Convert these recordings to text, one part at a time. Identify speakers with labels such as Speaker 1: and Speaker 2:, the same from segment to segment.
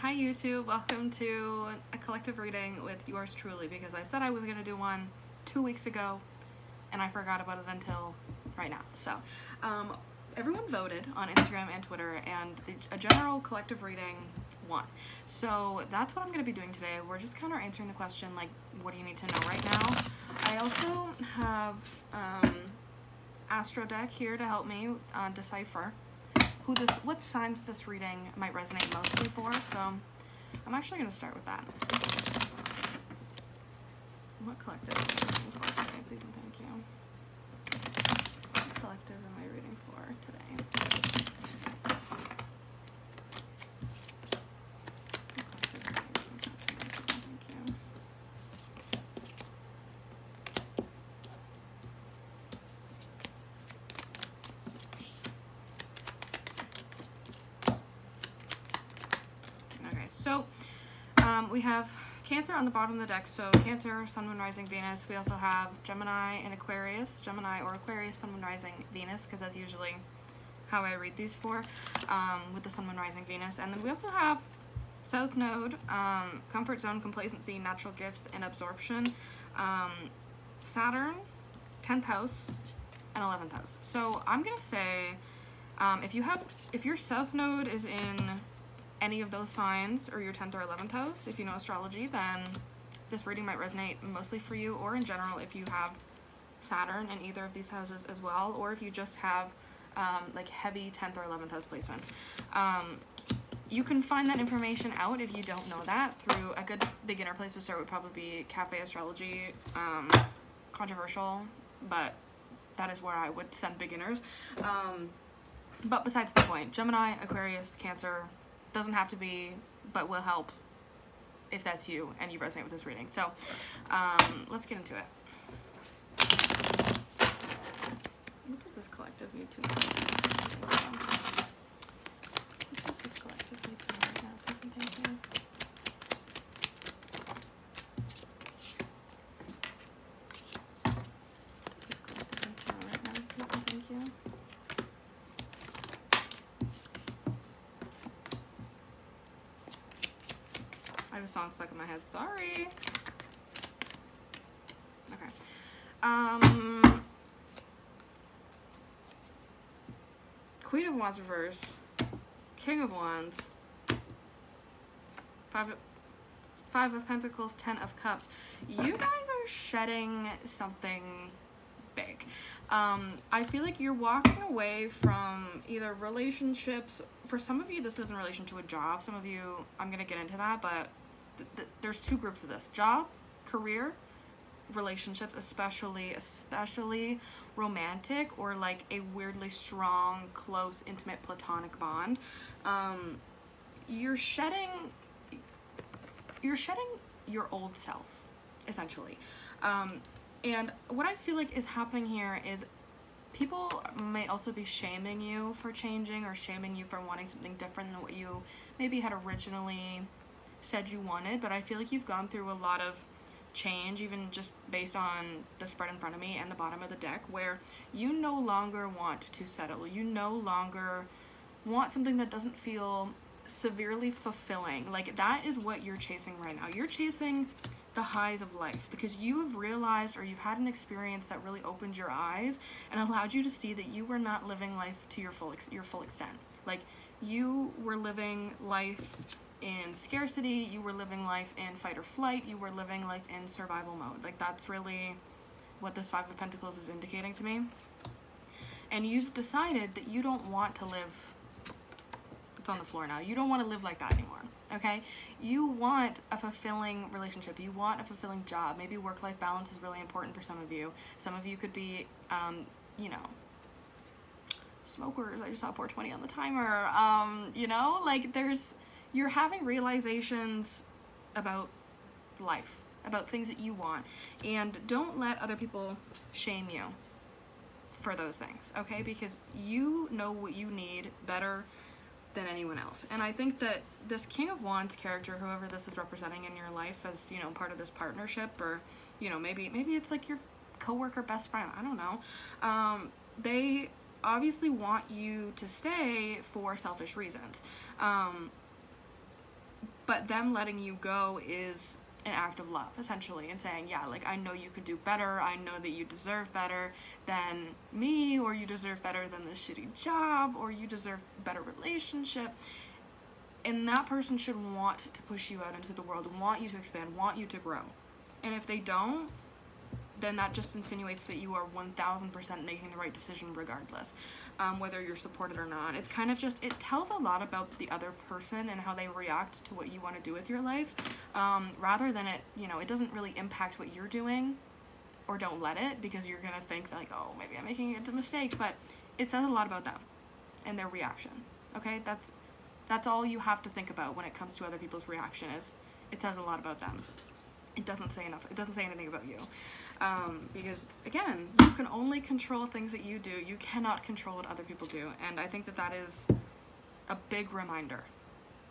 Speaker 1: Hi YouTube, welcome to a collective reading with yours truly, because I said I was going to do one 2 weeks ago and I forgot about it until right now. So everyone voted on Instagram and Twitter, and a general collective reading won. So that's what I'm going to be doing today. We're just kind of answering the question, like, what do you need to know right now? I also have Astro deck here to help me decipher what signs this reading might resonate mostly for. So I'm actually going to start with that. What collective am I reading for today? Please and thank you. What collective am I reading for today? So we have Cancer on the bottom of the deck. So Cancer, Sun, Moon, Rising, Venus. We also have Gemini and Aquarius. Gemini or Aquarius, Sun, Moon, Rising, Venus, because that's usually how I read these for, with the Sun, Moon, Rising, Venus. And then we also have South Node, Comfort Zone, Complacency, Natural Gifts, and Absorption. Saturn, 10th house, and 11th house. So I'm going to say, if your South Node is in any of those signs, or your 10th or 11th house, if you know astrology, then this reading might resonate mostly for you, or in general if you have Saturn in either of these houses as well, or if you just have like heavy 10th or 11th house placements. You can find that information out if you don't know that through a good beginner place to start would probably be Cafe Astrology. Controversial, but that is where I would send beginners. But besides the point, Gemini, Aquarius, Cancer, doesn't have to be, but will help if that's you and you resonate with this reading. So let's get into it. What does this collective need to know? What does this collective need to know right now? Please and thank you. What does this collective need to know right now? Please and thank you. I have a song stuck in my head. Sorry. Okay. Queen of Wands reverse. King of Wands. Five of Pentacles. 10 of Cups. You guys are shedding something big. I feel like you're walking away from either relationships. For some of you, this is in relation to a job. Some of you, I'm going to get into that, but there's two groups of this: job, career, relationships, especially romantic, or like a weirdly strong, close, intimate, platonic bond. You're shedding your old self, essentially. And what I feel like is happening here is people may also be shaming you for changing, or shaming you for wanting something different than what you maybe had originally said you wanted. But I feel like you've gone through a lot of change, even just based on the spread in front of me and the bottom of the deck, where you no longer want to settle. You no longer want something that doesn't feel severely fulfilling. Like, that is what you're chasing right now. You're chasing the highs of life because you have realized, or you've had an experience that really opened your eyes and allowed you to see that you were not living life to your full extent. Like, you were living life in scarcity, you were living life in fight or flight, you were living life in survival mode. Like, that's really what this Five of Pentacles is indicating to me. And you've decided that you don't want to live, it's on the floor now, you don't want to live like that anymore, okay? You want a fulfilling relationship, you want a fulfilling job. Maybe work-life balance is really important for some of you. Some of you could be, you know, smokers. I just saw 420 on the timer. You know, like, you're having realizations about life, about things that you want, and don't let other people shame you for those things, okay? Because you know what you need better than anyone else. And I think that this King of Wands character, whoever this is representing in your life as, you know, part of this partnership, or, you know, maybe it's like your coworker, best friend, I don't know. They obviously want you to stay for selfish reasons. but them letting you go is an act of love, essentially, and saying, yeah, like, I know you could do better, I know that you deserve better than me, or you deserve better than this shitty job, or you deserve a better relationship. And that person should want to push you out into the world, want you to expand, want you to grow. And if they don't, then that just insinuates that you are 1000% making the right decision regardless, whether you're supported or not. It's kind of just, it tells a lot about the other person and how they react to what you want to do with your life, rather than it, you know, it doesn't really impact what you're doing, or don't let it, because you're going to think like, oh, maybe I'm making a mistake, but it says a lot about them and their reaction, okay? That's all you have to think about when it comes to other people's reaction, is it says a lot about them. It doesn't say enough. It doesn't say anything about you. Because, again, you can only control things that you do. You cannot control what other people do. And I think that that is a big reminder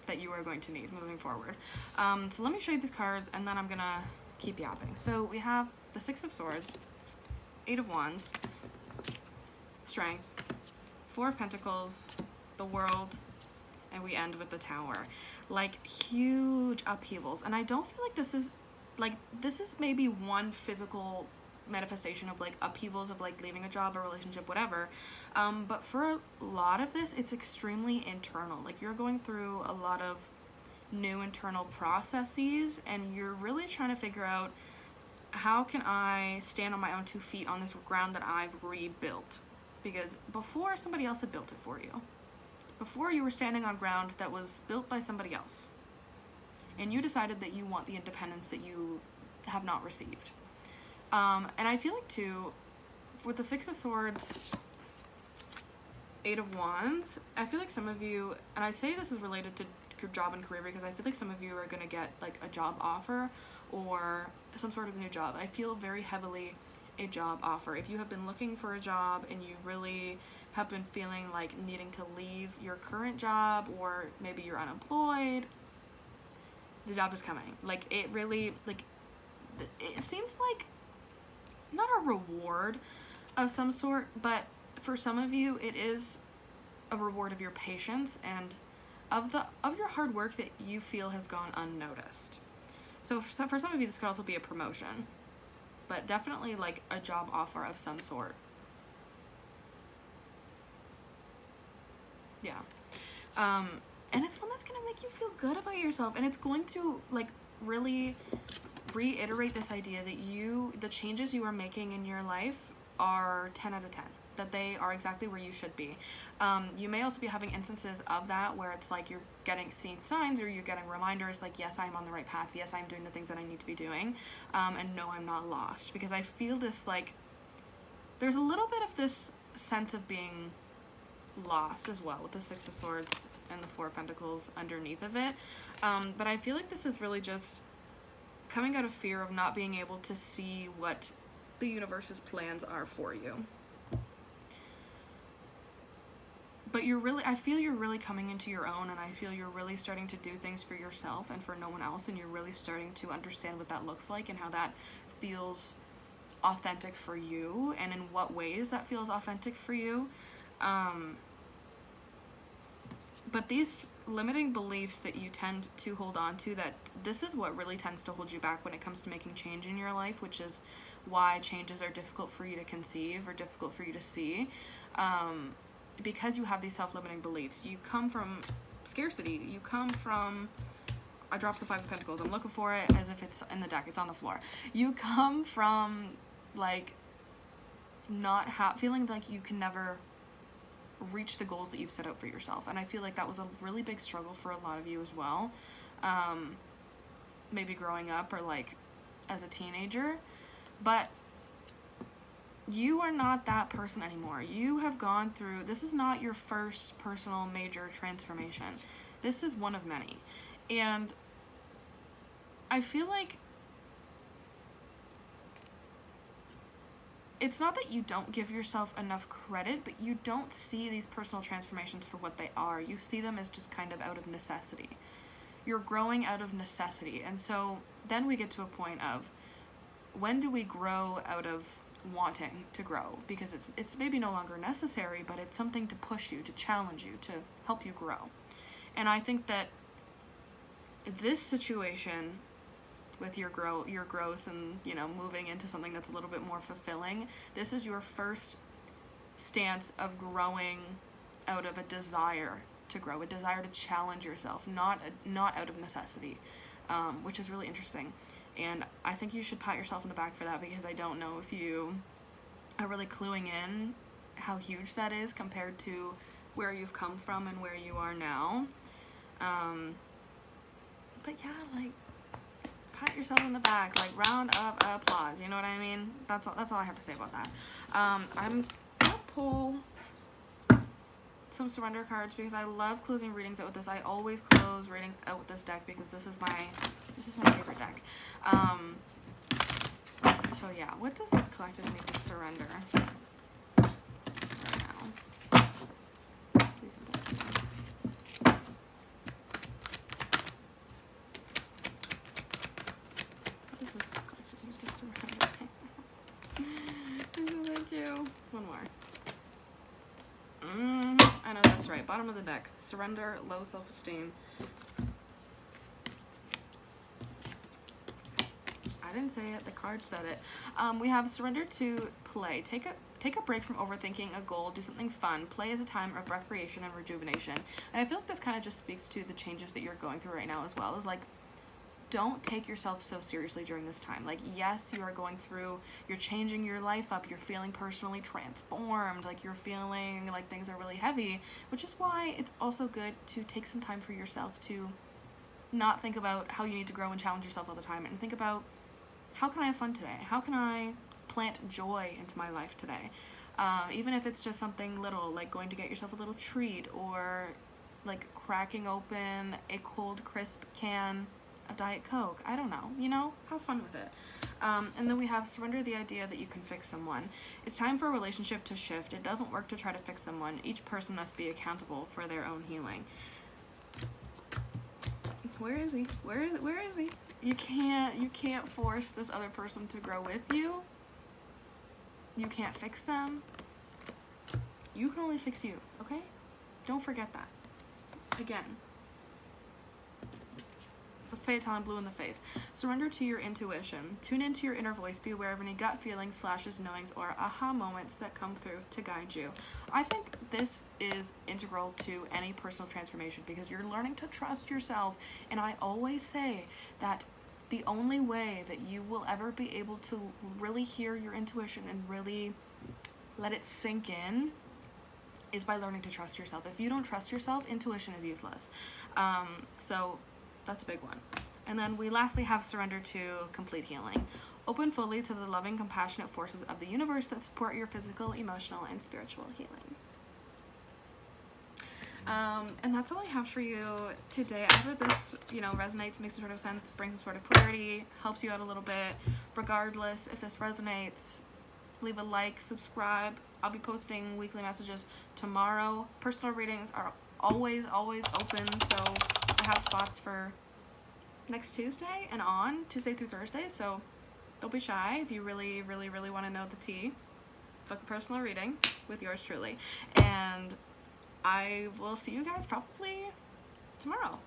Speaker 1: that you are going to need moving forward. So let me show you these cards, and then I'm going to keep yapping. So we have the Six of Swords, Eight of Wands, Strength, Four of Pentacles, the World, and we end with the Tower. Like, huge upheavals. And I don't feel like this is maybe one physical manifestation of, like, upheavals of, like, leaving a job, a relationship, whatever. But for a lot of this, it's extremely internal. Like, you're going through a lot of new internal processes, and you're really trying to figure out, how can I stand on my own 2 feet on this ground that I've rebuilt? Because before, somebody else had built it for you. Before, you were standing on ground that was built by somebody else. And you decided that you want the independence that you have not received. And I feel like, too, with the Six of Swords, Eight of Wands, I feel like some of you, and I say this is related to your job and career, because I feel like some of you are going to get, like, a job offer or some sort of new job. I feel very heavily a job offer. If you have been looking for a job and you really have been feeling like needing to leave your current job, or maybe you're unemployed, the job is coming. Like, it really, like, it seems like not a reward of some sort, but for some of you, it is a reward of your patience and of your hard work that you feel has gone unnoticed. So for some of you, this could also be a promotion, but definitely, like, a job offer of some sort. Yeah. And it's one that's going to make you feel good about yourself. And it's going to, like, really reiterate this idea that the changes you are making in your life are 10 out of 10. That they are exactly where you should be. You may also be having instances of that where it's like you're seeing signs, or you're getting reminders like, yes, I'm on the right path. Yes, I'm doing the things that I need to be doing. And no, I'm not lost. Because I feel this, like, there's a little bit of this sense of being lost as well with the Six of Swords and the Four of Pentacles underneath of it. But I feel like this is really just coming out of fear of not being able to see what the universe's plans are for you. But I feel you're really coming into your own, and I feel you're really starting to do things for yourself and for no one else, and you're really starting to understand what that looks like and how that feels authentic for you, and in what ways that feels authentic for you. But these limiting beliefs that you tend to hold on to, that this is what really tends to hold you back when it comes to making change in your life, which is why changes are difficult for you to conceive or difficult for you to see. Because you have these self-limiting beliefs. You come from scarcity. You come from, I dropped the Five of Pentacles. I'm looking for it as if it's in the deck. It's on the floor. You come from, like, not feeling like you can never reach the goals that you've set out for yourself. And I feel like that was a really big struggle for a lot of you as well. Maybe growing up, or, like, as a teenager. But you are not that person anymore. You have gone through, this is not your first personal major transformation. This is one of many. And I feel like it's not that you don't give yourself enough credit, but you don't see these personal transformations for what they are. You see them as just kind of out of necessity. You're growing out of necessity. And so then we get to a point of, when do we grow out of wanting to grow? Because it's maybe no longer necessary, but it's something to push you, to challenge you, to help you grow. And I think that this situation with your growth and, you know, moving into something that's a little bit more fulfilling, this is your first stance of growing out of a desire to grow, a desire to challenge yourself, not out of necessity, which is really interesting. And I think you should pat yourself on the back for that, because I don't know if you are really cluing in how huge that is compared to where you've come from and where you are now. But yeah, like, pat yourself on the back, like, round of applause, you know what I mean? That's all I have to say about that. I'm gonna pull some surrender cards, because I love closing readings out with this. I always close readings out with this deck, because this is my favorite deck. So yeah, what does this collective need to surrender right now? Please and thank you. What does this collective need to surrender right now? Thank you. One more. I know that's right. Bottom of the deck. Surrender, low self-esteem. I didn't say it. The card said it. We have surrender to play. Take a break from overthinking a goal. Do something fun. Play is a time of recreation and rejuvenation. And I feel like this kind of just speaks to the changes that you're going through right now as well. Is like, don't take yourself so seriously during this time. Like, yes, you are going through, you're changing your life up, you're feeling personally transformed, like, you're feeling like things are really heavy, which is why it's also good to take some time for yourself to not think about how you need to grow and challenge yourself all the time, and think about, how can I have fun today? How can I plant joy into my life today? Even if it's just something little, like going to get yourself a little treat, or like cracking open a cold, crisp can of Diet Coke. I don't know, you know, have fun with it. And then we have surrender the idea that you can fix someone. It's time for a relationship to shift. It doesn't work to try to fix someone. Each person must be accountable for their own healing. Where is he? Where is he? You can't force this other person to grow with you. You can't fix them. You can only fix you, okay? Don't forget that. Again. Let's say it till I'm blue in the face. Surrender to your intuition. Tune into your inner voice. Be aware of any gut feelings, flashes, knowings, or aha moments that come through to guide you. I think this is integral to any personal transformation, because you're learning to trust yourself. And I always say that the only way that you will ever be able to really hear your intuition and really let it sink in is by learning to trust yourself. If you don't trust yourself, intuition is useless. So that's a big one. And then we lastly have surrender to complete healing. Open fully to the loving, compassionate forces of the universe that support your physical, emotional, and spiritual healing. And that's all I have for you today. I hope that this, resonates, makes some sort of sense, brings some sort of clarity, helps you out a little bit. Regardless, if this resonates, leave a like, subscribe. I'll be posting weekly messages tomorrow. Personal readings are always open, so I have spots for next Tuesday and on, Tuesday through Thursday, so don't be shy. If you really want to know the tea, book a personal reading with yours truly. And I will see you guys probably tomorrow.